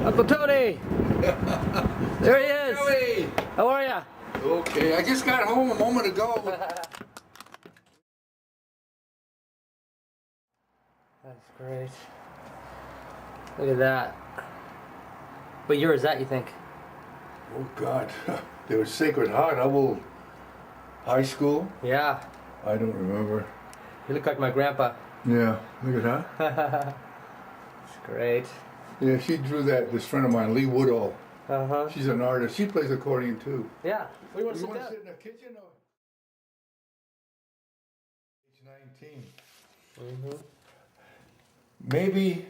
Uncle Tony! There he is! Joey! How are ya? Okay, I just got home a moment ago. That's great. Look at that. What year is that, you think? Oh God, there was Sacred Heart, Hubble High School. Yeah. I don't remember. You look like my grandpa. Yeah, look at that. It's great. Yeah, she drew that, this friend of mine, Lee Woodall. Uh-huh. She's an artist. She plays accordion too. Yeah. Where do you want to You sit want to down? sit in the kitchen or? Age 19. Mm-hmm. Maybe.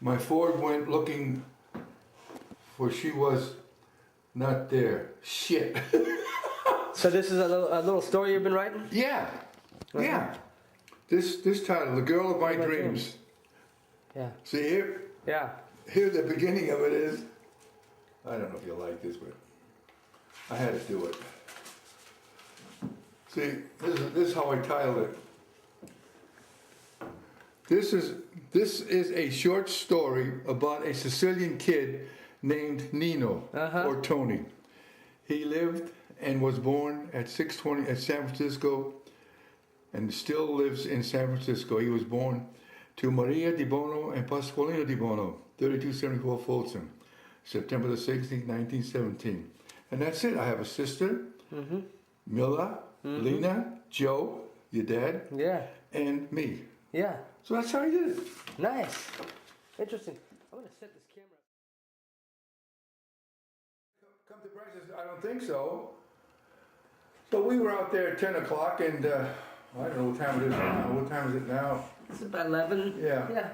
My Ford went looking for she was not there. Shit. So this is a little story you've been writing? Yeah. Yeah. This title, The Girl of My Dreams. Yeah. See here? Yeah. Here the beginning of it is. I don't know if you'll like this, but I had to do it. See, this is how I titled it. This is a short story about a Sicilian kid named Nino or Tony. He lived and was born at 620 at San Francisco and still lives in San Francisco. He was born to Maria DiBono and Pasqualino DiBono, 3274 Folsom, September the 16th, 1917. And that's it. I have a sister, Mila, Lena, Joe, your dad, and me. Yeah. So that's how I did it. Nice. Interesting. I'm going to set this camera up. Come to Bryce's, I don't think so. So we were out there at 10 o'clock and I don't know what time it is now. What time is it now? It's about 11. Yeah. Yeah.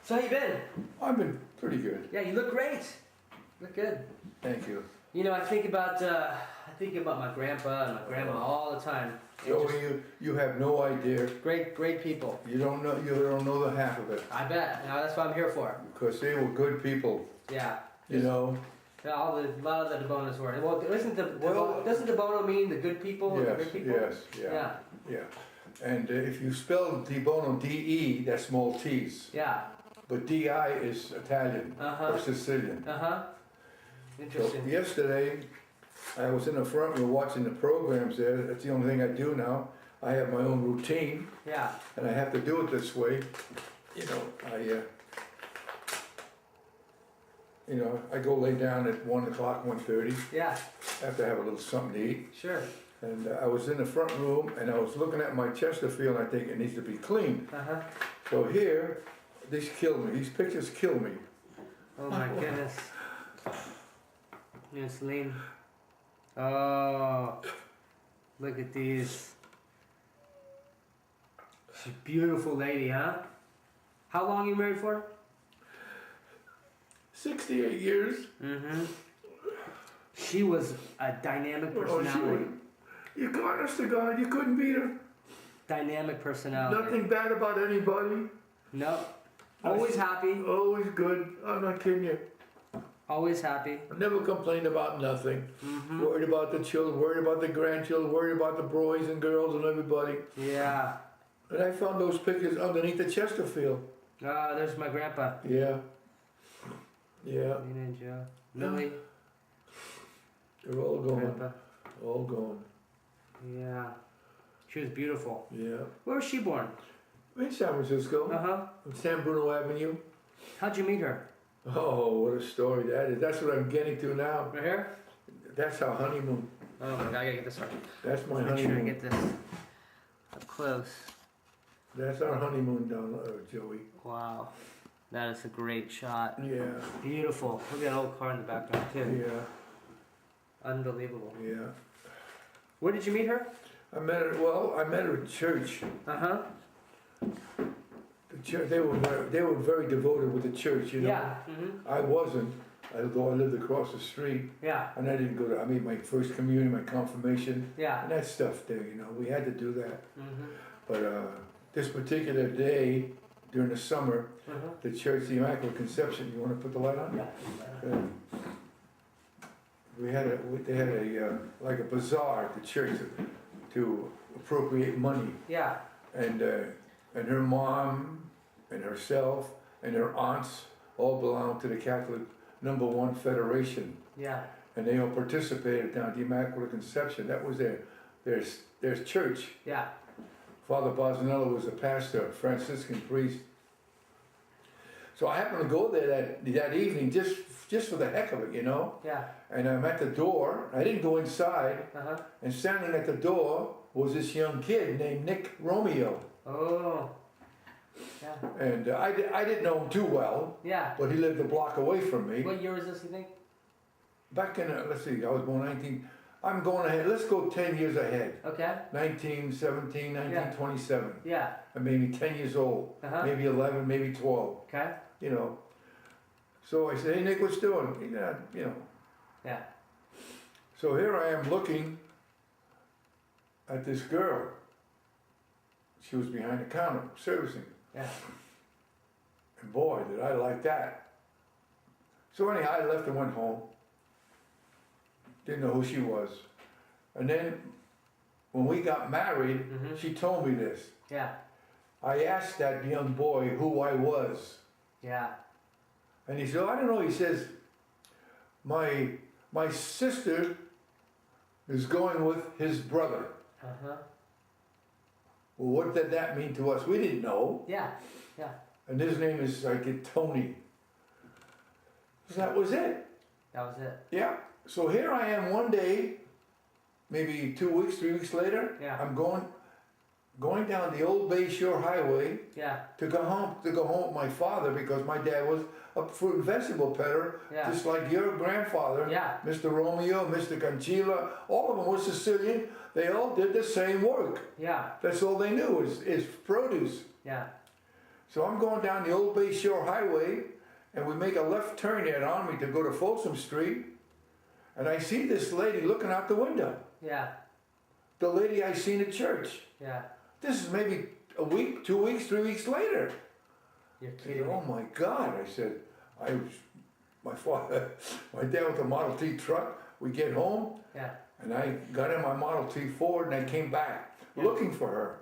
So how you been? I've been pretty good. Yeah, you look great. Look good. Thank you. You know, I think about my grandpa and my grandma all the time. Joey, you have no idea. Great people. You don't know the half of it. I bet. You know, that's what I'm here for. Because they were good people. Yeah. You know. Yeah, a lot of the DiBonos were. Well, doesn't DiBono mean the good people? Yes. The good people? Yes. Yeah. Yeah. And if you spell DiBono D-E, that's Maltese. Yeah. But D-I is Italian or Sicilian. Interesting. So yesterday, I was in the front row watching the programs there. That's the only thing I do now. I have my own routine. Yeah. And I have to do it this way. I go lay down at 1 o'clock, 1:30. Yeah. After I have a little something to eat. Sure. And I was in the front room and I was looking at my Chesterfield and I think it needs to be cleaned. So here, these kill me. These pictures kill me. Oh my goodness. Yes, Celine. Oh, look at these. She's a beautiful lady, huh? How long you married for? 68 years. She was a dynamic personality. You honest to God, you couldn't beat her. Dynamic personality. Nothing bad about anybody. No. Always happy. Always good. I'm not kidding you. Always happy. I never complained about nothing. Worried about the children, worried about the grandchildren, worried about the boys and girls and everybody. Yeah. And I found those pictures underneath the Chesterfield. There's my grandpa. Yeah. Yeah. Nina and Joe. Lily. They're all gone. Grandpa. All gone. Yeah. She was beautiful. Yeah. Where was she born? In San Francisco. On San Bruno Avenue. How'd you meet her? Oh, what a story that is. That's what I'm getting to now. Right here? That's our honeymoon. Oh my God, I gotta get this one. That's my Make honeymoon. sure I get this up close. That's our honeymoon down there, Joey. Wow. That is a great shot. Yeah. Beautiful. Look at that old car in the background too. Yeah. Unbelievable. Yeah. Where did you meet her? I met her at church. The church, they were very devoted with the church, you know. Yeah. I wasn't, although I lived across the street. Yeah. And I didn't I made my first communion, my confirmation. Yeah. And that stuff there, you know, we had to do that. But this particular day, during the summer, the church, the Immaculate Conception, you want to put the light on? Yeah. They had like a bazaar at the church to appropriate money. Yeah. And her mom and herself and her aunts all belong to the Catholic #1 Federation. Yeah. And they all participated down at the Immaculate Conception. That was their church. Yeah. Father Bosanello was a pastor, Franciscan priest. So I happened to go there that evening just for the heck of it, you know. Yeah. And I'm at the door. I didn't go inside. Uh-huh. And standing at the door was this young kid named Nick Romeo. Oh. Yeah. And I didn't know him too well. Yeah. But he lived a block away from me. What year was this, you think? Back in, let's see, I was born 19. I'm going ahead. Let's go 10 years ahead. Okay. 1917, 1927. Yeah. And maybe 10 years old. Maybe 11, maybe 12. Okay. You know. So I said, hey, Nick, what's doing? Yeah, you know. Yeah. So here I am looking at this girl. She was behind the counter servicing. Yeah. And boy, did I like that. So anyhow, I left and went home. Didn't know who she was. And then when we got married, she told me this. Yeah. I asked that young boy who I was. Yeah. And he said, oh, I don't know. He says, my sister is going with his brother. Uh-huh. Well, what did that mean to us? We didn't know. Yeah. Yeah. And his name is, I get Tony. So that was it. That was it. Yeah. So here I am one day, maybe 2 weeks, 3 weeks later. Yeah. I'm going down the old Bay Shore Highway. Yeah. To go home with my father because my dad was a fruit and vegetable peddler, just like your grandfather, Mr. Romeo, Mr. Conchila, all of them were Sicilian. They all did the same work. Yeah. That's all they knew is produce. Yeah. So I'm going down the old Bay Shore Highway, and we make a left turn at Army to go to Folsom Street, and I see this lady looking out the window. Yeah. The lady I seen at church. Yeah. This is maybe a week, 2 weeks, 3 weeks later. You're kidding. Oh my God, I said, my dad with a Model T truck, we get home, and I got in my Model T Ford and I came back looking for her.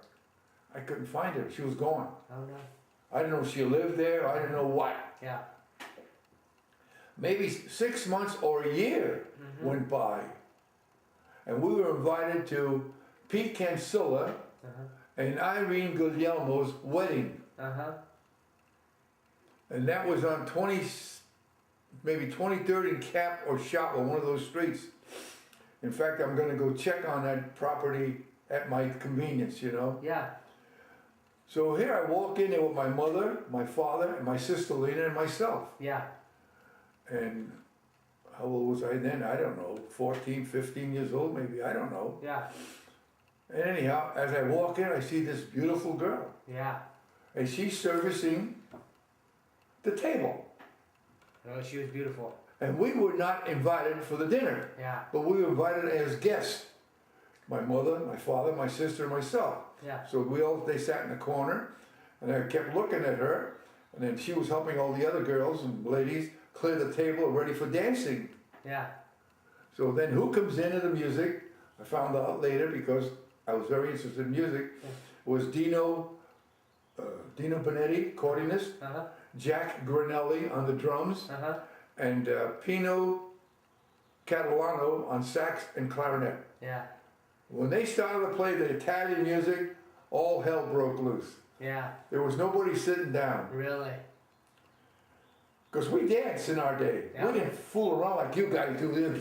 I couldn't find her, she was gone. Oh no. I didn't know if she lived there, I didn't know what. Yeah. Maybe 6 months or a year went by, and we were invited to Pete Cancilla and Irene Guglielmo's wedding. And that was on maybe 23rd and Cap or Shop on one of those streets. In fact, I'm going to go check on that property at my convenience, you know. Yeah. So here I walk in there with my mother, my father, and my sister Lena, and myself. Yeah. And how old was I then? I don't know, 14, 15 years old maybe, I don't know. Yeah. And anyhow, as I walk in, I see this beautiful girl. Yeah. And she's servicing the table. Oh, she was beautiful. And we were not invited for the dinner. Yeah. But we were invited as guests. My mother, my father, my sister, and myself. Yeah. So they sat in the corner, and I kept looking at her, and then she was helping all the other girls and ladies clear the table ready for dancing. Yeah. So then who comes into the music? I found out later because I was very interested in music. Yeah. Was Dino Bonetti, accordionist, Jack Granelli on the drums, and Pino Catalano on sax and clarinet. Yeah. When they started to play the Italian music, all hell broke loose. Yeah. There was nobody sitting down. Really? Because we danced in our day. Yeah. We didn't fool around like you guys do. You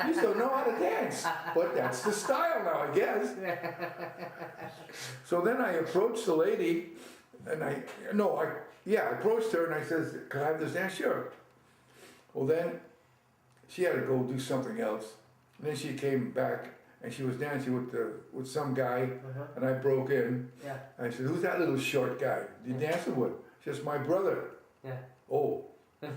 just don't know how to dance. But that's the style now, I guess. So then I approached the lady, and I approached her and I said, "Can I have this dance?" Sure. Well then, she had to go do something else. And then she came back and she was dancing with some guy, and I broke in. Yeah. I said, "Who's that little short guy you dancing with?" She says, "My brother." Yeah. Oh. I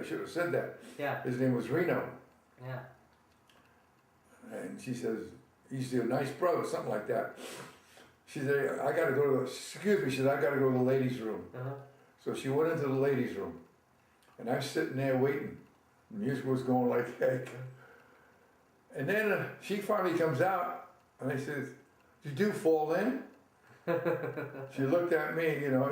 should have said that. Yeah. His name was Reno. Yeah. And she says, "He's a nice brother," something like that. She said, "I got to go to she said, "I got to go to the ladies' room." So she went into the ladies' room, and I'm sitting there waiting. The music was going like heck. And then she finally comes out, and I says, Did you fall in? She looked at me, you know,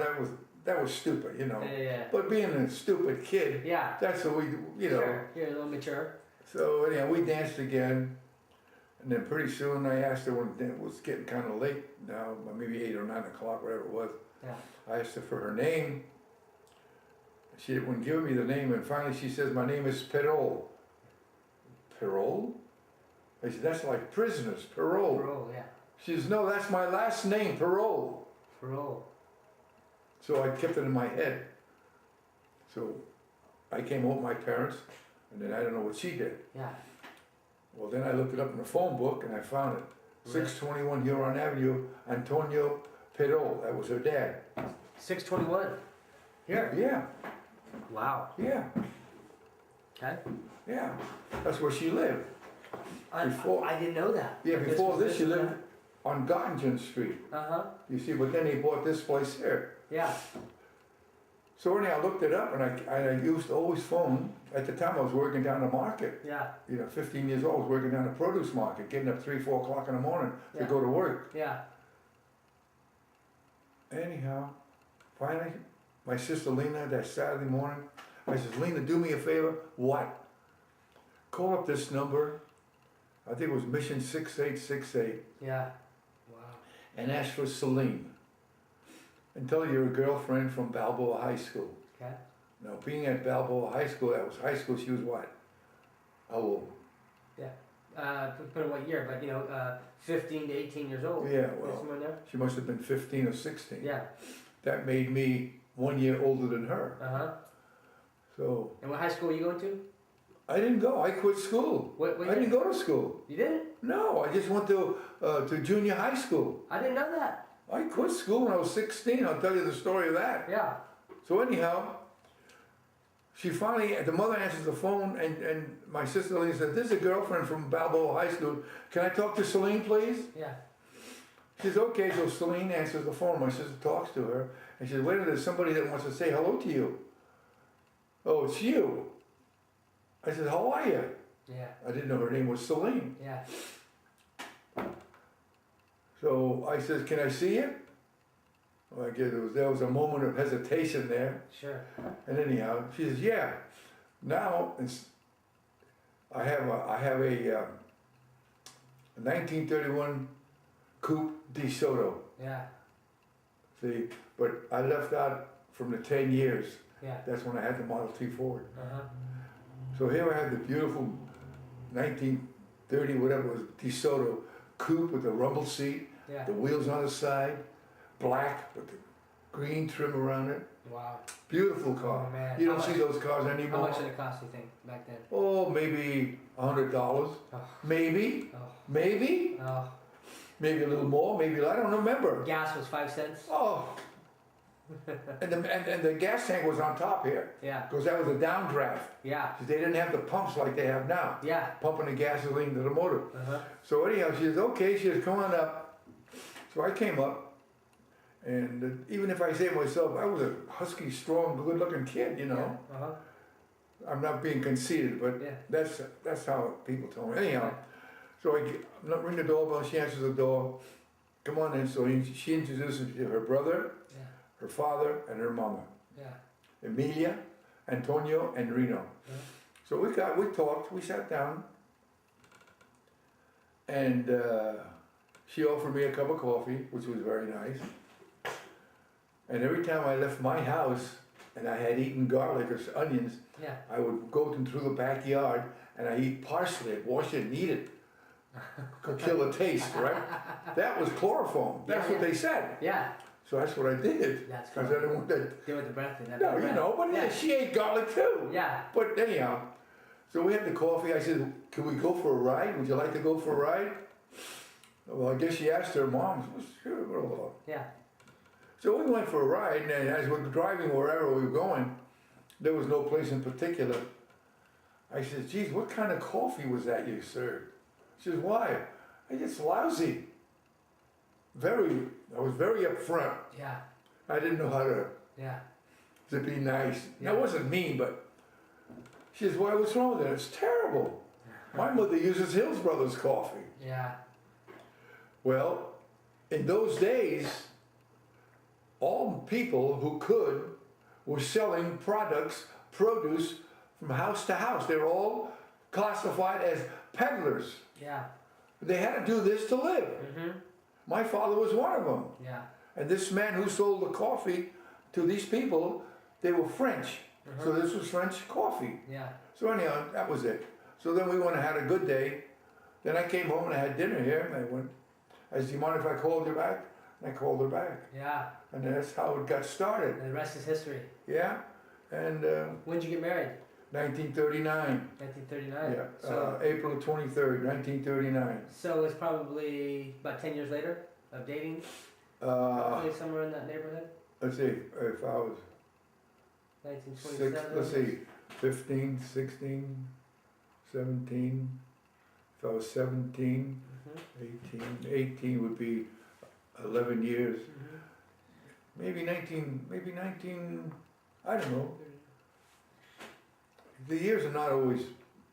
that was stupid, you know. Yeah. But being a stupid kid, Yeah. that's what we, you know. Sure. You're a little mature. So anyhow, we danced again, and then pretty soon I asked her when it was getting kind of late now, maybe 8 or 9 o'clock, whatever it was. Yeah. I asked her for her name. She wouldn't give me the name, and finally she says, "My name is Perol." Perol? I said, "That's like prisoners, parole." Parole, yeah. She says, "No, that's my last name, Perol." Parole. So I kept it in my head. So I came home with my parents, and then I don't know what she did. Yeah. Well, then I looked it up in the phone book, and I found it. Really? 621 Huron Avenue, Antonio Perol. That was her dad. 621. Here. Yeah, Wow. yeah, Okay. yeah. That's where she lived. Before- I didn't know that. Yeah, But before was this, she lived on Gottingen Street. Uh-huh. You see, but then they bought this place here. Yeah. So anyhow, I looked it up, and I used to always phone. At the time, I was working down the market. Yeah. You know, 15 years old, I was working down the produce market, getting up 3, 4 o'clock in the morning to Yeah. go to work. Yeah. Anyhow, finally, my sister Lena, that Saturday morning, I says, "Lena, do me a favor." "What?" "Call up this number, I think it was Mission 6868, Yeah. Wow. and ask for Celine. And tell her you're a girlfriend from Balboa High School." Okay. Now, being at Balboa High School, that was high school, she was what? How old? Put in what year, but 15 to 18 years old. Yeah, well, Somewhere there. she must have been 15 or 16. Yeah. That made me 1 year older than her. Uh-huh. So, And what high school are you going to? I didn't go, I quit school. What I didn't go to school. You didn't? No, I just went to junior high school. I didn't know that. I quit school when I was 16, I'll tell you the story of that. Yeah. So anyhow, she finally, the mother answers the phone, and my sister Lena said, "This is a girlfriend from Balboa High School. Can I talk to Celine, please?" Yeah. She says, "Okay." So Celine answers the phone. My sister talks to her, and she says, "Wait a minute, there's somebody that wants to say hello to you." "Oh, it's you." I said, "How are you?" Yeah. I didn't know her name was Celine. Yeah. So I said, "Can I see you?" Well, I guess there was a moment of hesitation there. Sure. And anyhow, she says, "Yeah." Now I have a 1931 Coupe DiBono. Yeah. See, but I left out from the 10 years. Yeah. That's when I had the Model T Ford. Uh-huh. So here I have the beautiful 1930 whatever it was DiBono Coupe with the rumble seat, Yeah. the wheels on the side, black with the green trim around it. Wow. Beautiful car. Oh, man. You don't How see much- those cars How anymore. much did it cost, you think, back then? Oh, maybe $100. Oh. Maybe. Oh. Maybe. Oh. Maybe a little more. Maybe I don't remember. Gas was 5 cents? Oh. and the gas tank was on top here Yeah. because that was a downdraft. Yeah. They didn't have the pumps like they have now, Yeah. pumping the gasoline to the motor. Uh-huh. So anyhow, she says, "Okay." She says, "Come on up." So I came up, and even if I say myself, I was a husky, strong, good-looking kid, you know. Yeah. Uh-huh. I'm not being conceited, but Yeah. that's how people told me. Anyhow, so I ring the doorbell. She answers the door. "Come on in." So she introduces me to her brother, Yeah. her father, and her mama, Yeah. Emilia, Antonio, and Reno. Yeah. So we talked, we sat down, and she offered me a cup of coffee, which was very nice. And every time I left my house and I had eaten garlic or onions, Yeah. I would go through the backyard and I eat parsley, I'd wash it and eat it. Could kill the taste, right? That was chloroform. That's Yeah, what they said. Yeah. So that's what I did. That's Because cool. I didn't want that. Do with the breath. No, you know, but yeah, she ate garlic too. Yeah. But anyhow, so we had the coffee. I said, "Can we go for a ride? Would you like to go for a ride?" Well, I guess she asked her mom. Well, sure, we'll go. Yeah. So we went for a ride, and as we're driving wherever we were going, there was no place in particular. I said, "Geez, what kind of coffee was that you served?" She says, "Why?" I said, "It's lousy." I was very upfront. Yeah. I didn't know how Yeah. to be nice. Yeah. I wasn't mean, but she says, "Why, what's wrong with it?" "It's terrible. My mother uses Hills Brothers coffee." Yeah. Well, in those days, all people who could were selling products, produce from house to house. They were all classified as peddlers. Yeah. They had to do this to live. Mm-hmm. My father was one of them. Yeah. And this man who sold the coffee to these people, they were French. So this was French coffee. Yeah. So anyhow, that was it. So then we went and had a good day. Then I came home and I had dinner here, and I went, I said, do you mind if I called you back? And I called her back. Yeah. And that's how it got started. And the rest is history. Yeah. And When did you get married? 1939. 1939. Yeah. So, April 23rd, 1939. so it's probably about 10 years later of dating? Probably somewhere in that neighborhood? Let's see, if I was 1927? let's see, 15, 16, 17. If I was 17, Mm-hmm. 18 would be 11 years. Mm-hmm. Maybe 19, I don't know. The years are not always,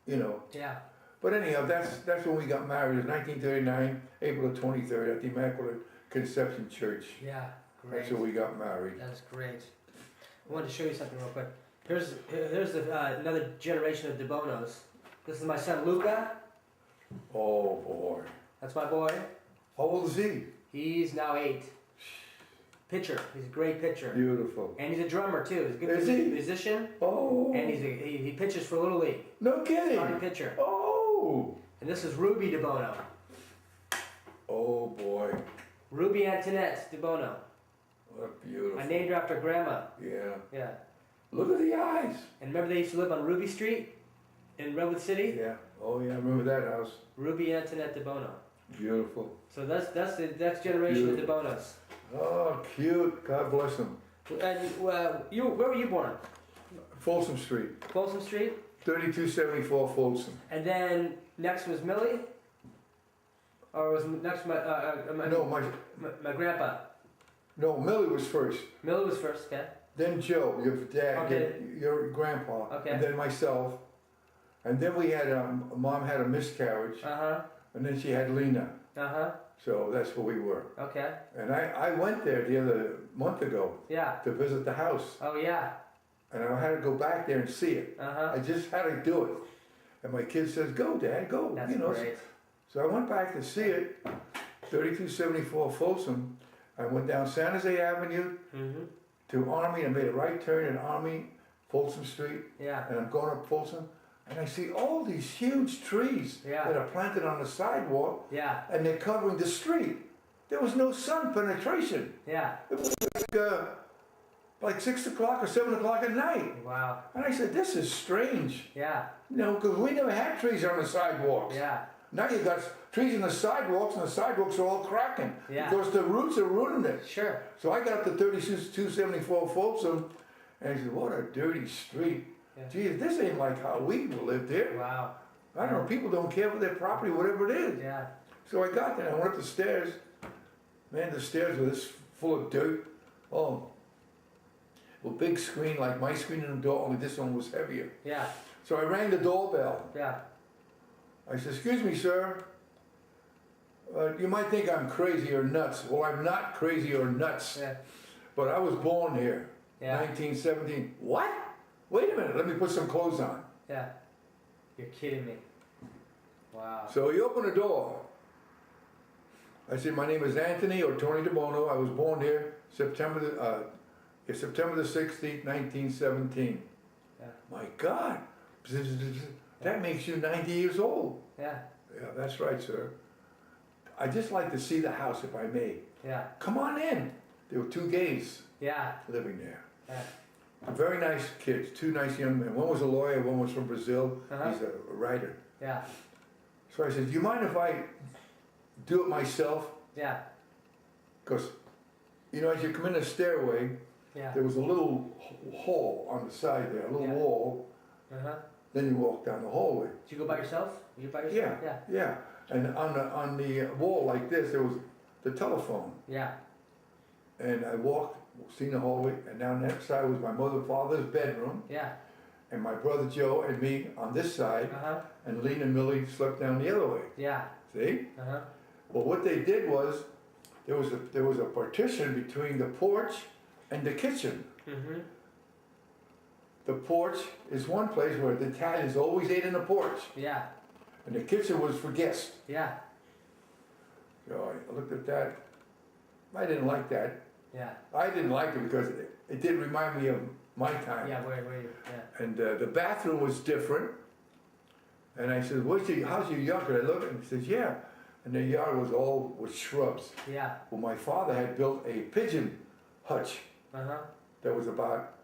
you know. Yeah. But anyhow, that's when we got married. It was 1939, April 23rd at the Immaculate Conception Church. Yeah. Great. That's when we got married. That's great. I wanted to show you something real quick. Here's another generation of DiBonos. This is my son Luca. Oh boy. That's my boy. How old is he? He's now 8. Pitcher. He's a great pitcher. Beautiful. And he's a drummer too. He's a good Is he? musician. Oh. And he pitches for Little League. No kidding. Starting pitcher. Oh. And this is Ruby DiBono. Oh boy. Ruby Antoinette DiBono. What beautiful. I named her after Grandma. Yeah. Yeah. Look at the eyes. And remember they used to live on Ruby Street in Redwood City? Yeah. Oh yeah, I remember that house. Ruby Antoinette DiBono. Beautiful. So that's the next generation of DiBonos. Oh, cute. God bless him. And where were you born? Folsom Street. Folsom Street? 3274 Folsom. And then next was Millie? Or was next my grandpa? No, Millie was first. Millie was first, okay. Then Joe, your dad, Okay. your grandpa, Okay. and then myself. And then we had, Mom had a miscarriage, Uh-huh. and then she had Lena. Uh-huh. So that's where we were. Okay. And I went there the other month ago Yeah. to visit the house. Oh yeah. And I had to go back there and see it. Uh-huh. I just had to do it. And my kid says, go Dad, go. That's you know. great. So I went back to see it, 3274 Folsom. I went down San Jose Avenue Mm-hmm. to Army. I made a right turn in Army, Folsom Street. Yeah. And I'm going up Folsom. And I see all these huge trees Yeah. that are planted on the sidewalk. Yeah. And they're covering the street. There was no sun penetration. Yeah. It was like 6 o'clock or 7 o'clock at night. Wow. And I said, this is strange. Yeah. You know, because we never had trees on the sidewalks. Yeah. Now you got trees in the sidewalks, and the sidewalks are all cracking. Yeah. Because the roots are ruining it. Sure. So I got up to 3274 Folsom, and I said, what a dirty street. Yeah. Geez, this ain't like how we lived here. Wow. I don't know, people don't care for their property, whatever it is. Yeah. So I got there, I went up the stairs. Man, the stairs were this full of dirt. Oh. Well, big screen like my screen in the door, only this one was heavier. Yeah. So I rang the doorbell. Yeah. I said, excuse me, sir. You might think I'm crazy or nuts. Well, I'm not crazy or nuts. Yeah. But I was born here, Yeah. 1917. What? Wait a minute, let me put some clothes on. Yeah. You're kidding me. Wow. So he opened the door. I said, my name is Anthony or Tony DiBono. I was born here September the 16th, 1917. Yeah. My God, that makes you 90 years old. Yeah. Yeah, that's right, sir. I'd just like to see the house if I may. Yeah. Come on in. There were 2 gays Yeah. living there. Yeah. Very nice kids, 2 nice young men. One was a lawyer, one was from Brazil. Uh-huh. He's a writer. Yeah. So I said, do you mind if I do it myself? Yeah. Because, you know, as you come in the stairway, Yeah. there was a little hole on the side there, a little Yeah. wall. Uh-huh. Then you walk down the hallway. Did you go by yourself? You by yourself? Yeah, yeah. And on the wall like this, there was the telephone. Yeah. And I walked, seen the hallway, and down that side was my mother and father's bedroom, Yeah. and my brother Joe and me on this side, Uh-huh. and Lena and Millie slept down the other way. Yeah. See? Uh-huh. Well, what they did was, there was a partition between the porch and the kitchen. Mm-hmm. The porch is one place where the Italians always ate in the porch, Yeah. and the kitchen was for guests. Yeah. So I looked at that. I didn't like that. Yeah. I didn't like it because it did remind me of my time. Yeah. Where you? Yeah. And the bathroom was different. And I said, how's your yard? Could I look? And he says, yeah. And the yard was all with shrubs. Yeah. Well, my father had built a pigeon hutch Uh-huh. that was about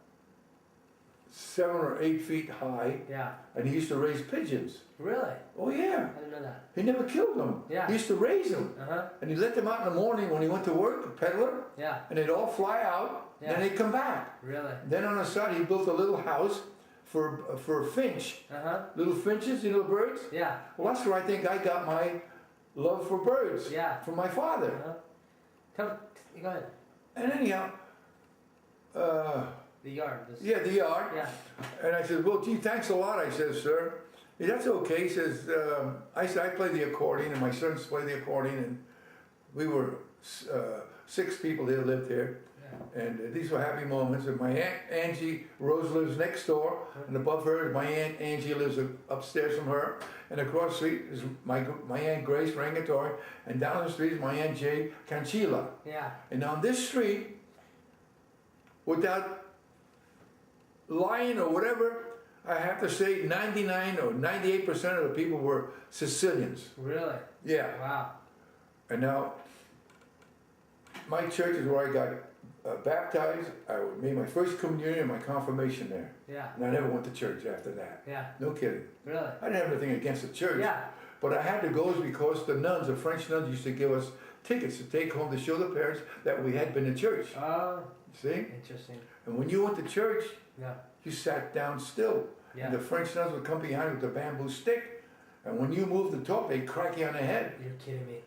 7 or 8 feet high, Yeah. and he used to raise pigeons. Really? Oh yeah. I didn't know that. He never killed them. Yeah. He used to raise them. Uh-huh. And he let them out in the morning when he went to work, a peddler, Yeah. and they'd all fly out, Yeah. and they'd come back. Really? Then on the side, he built a little house for a finch. Uh-huh. Little finches, you know, birds. Yeah. Well, that's where I think I got my love for birds. Yeah. From my father. Uh-huh. Go ahead. And anyhow, The yard. yeah, the yard. Yeah. And I said, well, gee, thanks a lot. I said, sir. Yeah, that's okay. He says, I said, I play the accordion, and my sons play the accordion, and we were 6 people that lived here. Yeah. And these were happy moments. And my Aunt Angie Rose lives next door, and above her, my Aunt Angie lives upstairs from her. And across the street is my Aunt Grace Rangatori, and down the street is my Aunt Jay Canchila. Yeah. And on this street, without lying or whatever, I have to say 99 or 98% of the people were Sicilians. Really? Yeah. Wow. And now, my church is where I got baptized. I made my first communion and my confirmation there. Yeah. And I never went to church after that. Yeah. No kidding. Really? I didn't have anything against the church. Yeah. But I had to go because the nuns, the French nuns, used to give us tickets to take home to show the parents that we had been to church. Oh. See? Interesting. And when you went to church, Yeah. you sat down still. Yeah. And the French nuns would come behind with a bamboo stick. And when you moved to talk, they'd crack you on the head. You're kidding me.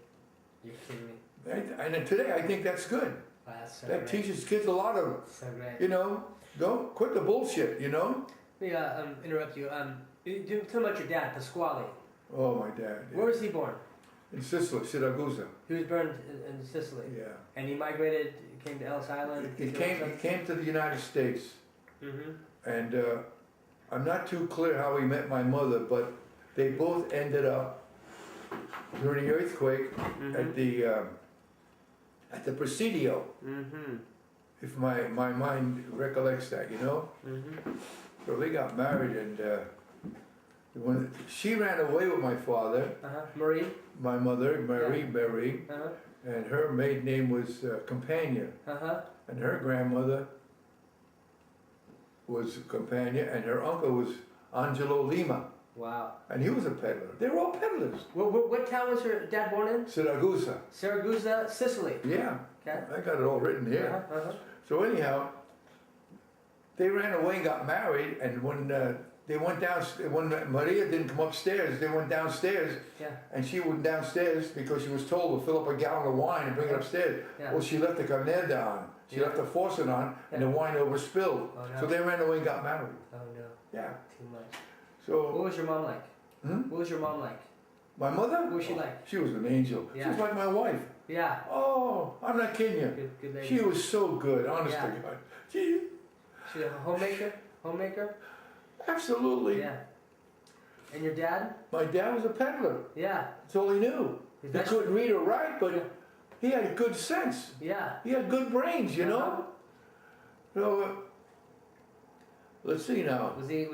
You're kidding me. And today I think that's good. Wow, that's so That great. teaches kids a lot of, So great. you know, don't quit the bullshit, you know? Let me interrupt you. Tell me about your dad, Pasquale. Oh, my dad. Where was he born? In Sicily, Siragusa. He was born in Sicily. Yeah. And he migrated, came to Ellis Island. He came to the United States. Mm-hmm. And I'm not too clear how he met my mother, but they both ended up during the earthquake at the Presidio. Mm-hmm. If my mind recollects that, you know? Mm-hmm. So they got married, and when she ran away with my father, Marie. my mother, Mary, Uh-huh. and her maiden name was Campagna, Uh-huh. and her grandmother was Campagna, and her uncle was Angelo Lima, Wow. and he was a peddler. They were all peddlers. What town was your dad born in? Siragusa. Saragossa, Sicily. Yeah, Okay. I got it all written here. Uh-huh. Uh-huh. So anyhow, they ran away and got married, and when they went down, when Maria didn't come upstairs, they went downstairs, Yeah. and she went downstairs because she was told to fill up a gallon of wine and bring it upstairs. Yeah. Well, she left the corneta on, she Yeah. left the faucet on, and the wine overspilled. Oh, no. So they ran away and got married. Oh no. Yeah. Too much. What So, was your mom like? What was your mom like? my mother? What was she like? She was an angel. She Yeah. was like my wife. Yeah. Oh, I'm not kidding you. Good lady. She was so good, honest Yeah. to God. She, She was a homemaker? Homemaker? absolutely. Yeah. And your dad? My dad was a peddler. Yeah. That's all he knew. He That's- couldn't read or write, but he had a good sense. Yeah. He had good brains, you know? Uh-huh. So, let's see now. Was he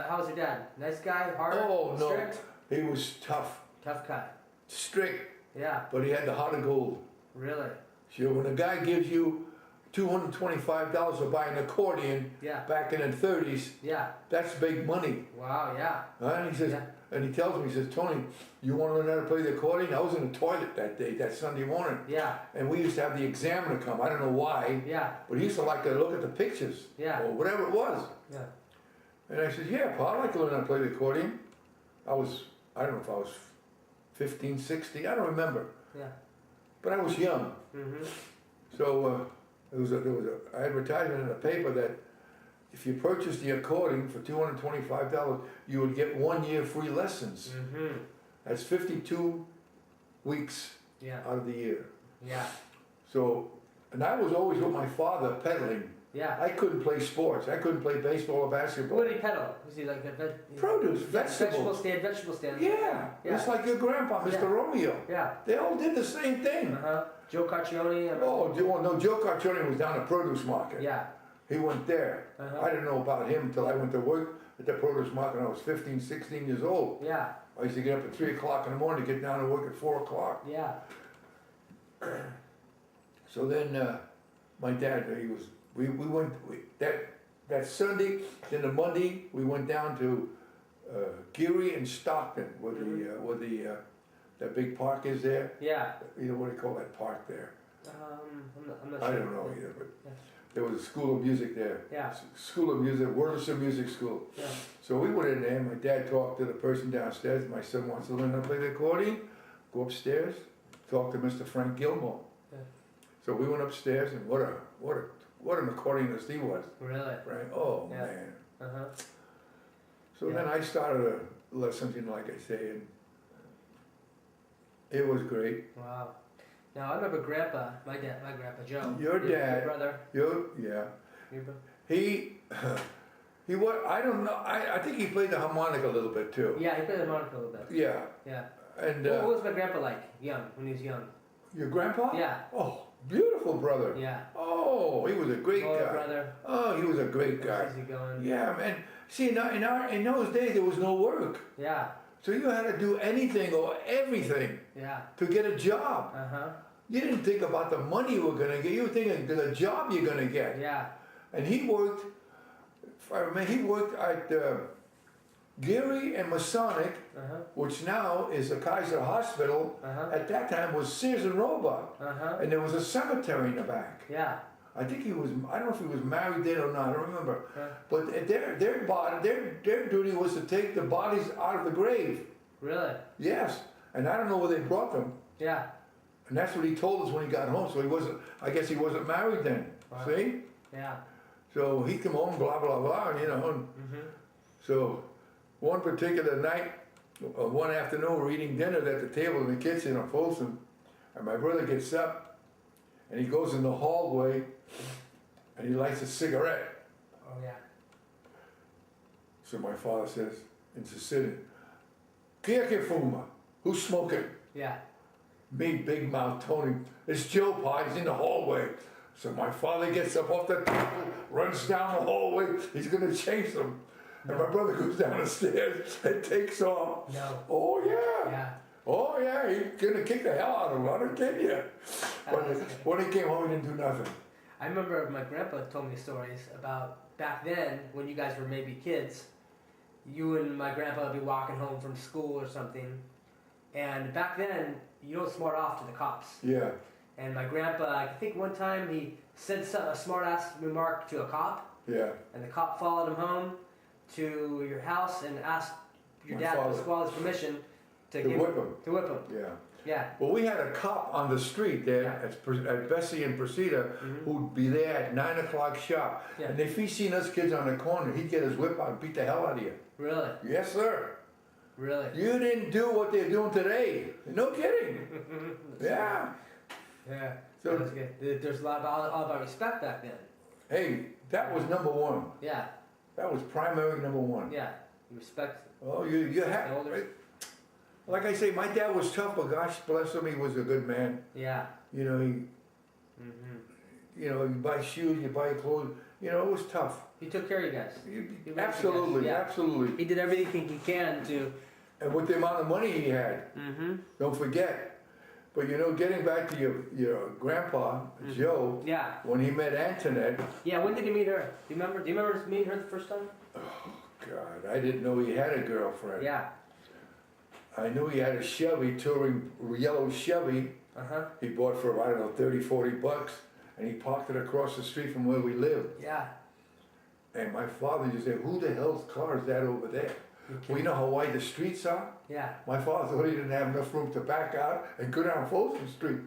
how was your dad? Nice guy, hard, Oh, no. strict? He was tough, Tough guy. strict, Yeah. but he had the heart of gold. Really? So when a guy gives you $225 to buy an accordion Yeah. back in the 30s, Yeah. that's big money. Wow, yeah. And he says, Yeah. and he tells me, he says, Tony, you want to learn how to play the accordion? I was in the toilet that day, that Sunday morning, Yeah. and we used to have the examiner come. I don't know why, Yeah. but he used to like to look at the pictures, Yeah. or whatever it was. Yeah. And I said, yeah, Pa, I'd like to learn how to play the accordion. I don't know if I was 15, 16, I don't remember, Yeah. but I was young. Mm-hmm. So there was an advertisement in the paper that if you purchased the accordion for $225, you would get 1 year free lessons. Mm-hmm. That's 52 weeks Yeah. out of the year. Yeah. So, and I was always with my father peddling. Yeah. I couldn't play sports. I couldn't play baseball or basketball. What did he peddle? Was he like a Produce, vegetable vegetables. Vegetable stand. Yeah, it's like your grandpa, Mr. Yeah. Romeo. Yeah. They all did the same thing. Joe Carcione. Oh, no, Joe Carcione was down at produce market. Yeah. He went there. I didn't know about him until I went to work at the produce market when I was 15, 16 years old. Yeah. I used to get up at 3 o'clock in the morning to get down to work at 4 o'clock. Yeah. So then my dad, we went, that Sunday, then the Monday, we went down to Geary and Stockton, where that big park is there. Yeah. You know what do you call that park there? I'm not sure. I don't know either, but Yeah. there was a school of music there. Yeah. School of music, Wurlitzer Music School. Yeah. So we went in there, my dad talked to the person downstairs, my son wants to learn how to play the accordion, go upstairs, talk to Mr. Frank Gilmore. Yeah. So we went upstairs and what an accordionist he was. Really? Right? Oh Yeah. man. So then I started a lesson, like I say, and it was great. Wow. Now I remember my grandpa Joe. Your dad, brother. Yeah. He what, I don't know, I think he played the harmonica a little bit too. Yeah, he played the harmonica a little bit. Yeah. Yeah. And what was my grandpa like, when he was young? Your grandpa? Yeah. Oh, beautiful brother. Yeah. Oh, he was a great guy. Brother. Oh, he was a great guy. Easy going. Yeah, man. See, in those days there was no work. Yeah. So you had to do anything or everything to get a job. You didn't think about the money you were gonna get. You were thinking the job you're gonna get. Yeah. And he worked. He worked at Geary and Masonic, which now is the Kaiser Hospital. At that time was Sears and Roebuck, and there was a cemetery in the back. Yeah. I think he was. I don't know if he was married then or not. I don't remember. But their duty was to take the bodies out of the grave. Really? Yes, and I don't know where they brought them. Yeah. And that's what he told us when he got home. So he wasn't. I guess he wasn't married then. Wow. See? Yeah. So he come home, blah blah blah, And so one particular night, one afternoon, we're eating dinner at the table in the kitchen in Folsom, and my brother gets up, and he goes in the hallway, and he lights a cigarette. Oh yeah. So my father says, into sitting, "Kia que fuma? Who's smoking?" Yeah. Me, big mouth Tony. It's Joe Pa, he's in the hallway. So my father gets up off the table, runs down the hallway, he's gonna chase him. And my brother goes down the stairs and takes off. No. Oh yeah. Yeah. Oh yeah, he's gonna kick the hell out of him, I don't kid you. But when he came home, he didn't do nothing. I remember my grandpa told me stories about back then when you guys were maybe kids. You and my grandpa would be walking home from school or something, and back then you don't smart off to the cops. Yeah. And my grandpa, I think one time he said a smart ass remark to a cop. Yeah. And the cop followed him home to your house and asked your dad for Squally's permission to whip him. To whip him. Yeah. Yeah. Well, we had a cop on the street there at Bessie and Presida who'd be there at 9 o'clock sharp. Yeah. And if he seen us kids on the corner, he'd get his whip out and beat the hell out of you. Really? Yes, sir. Really? You didn't do what they're doing today. No kidding. Yeah. Yeah. So that's good. There's a lot all about respect back then. hey, that was number one. Yeah. That was primary number one. Yeah. You respect. Oh, you have. the elders. Like I say, my dad was tough, but gosh bless him, he was a good man. Yeah. You know, you buy shoes, you buy clothes. You know, it was tough. He took care of you guys. Absolutely, Yeah. absolutely. He did everything he can to. And with the amount of money he had, don't forget. But getting back to your grandpa, Joe, Yeah. when he met Antoinette. Yeah. When did you meet her? Do you remember? Do you remember meeting her the first time? Oh God, I didn't know he had a girlfriend. Yeah. I knew he had a Chevy, touring yellow Chevy. He bought for, I don't know, 30, 40 bucks. And he parked it across the street from where we lived. Yeah. And my father used to say, who the hell's car is that over there? Well, you know how wide the streets are? Yeah. My father thought he didn't have enough room to back out and go down Folsom Street.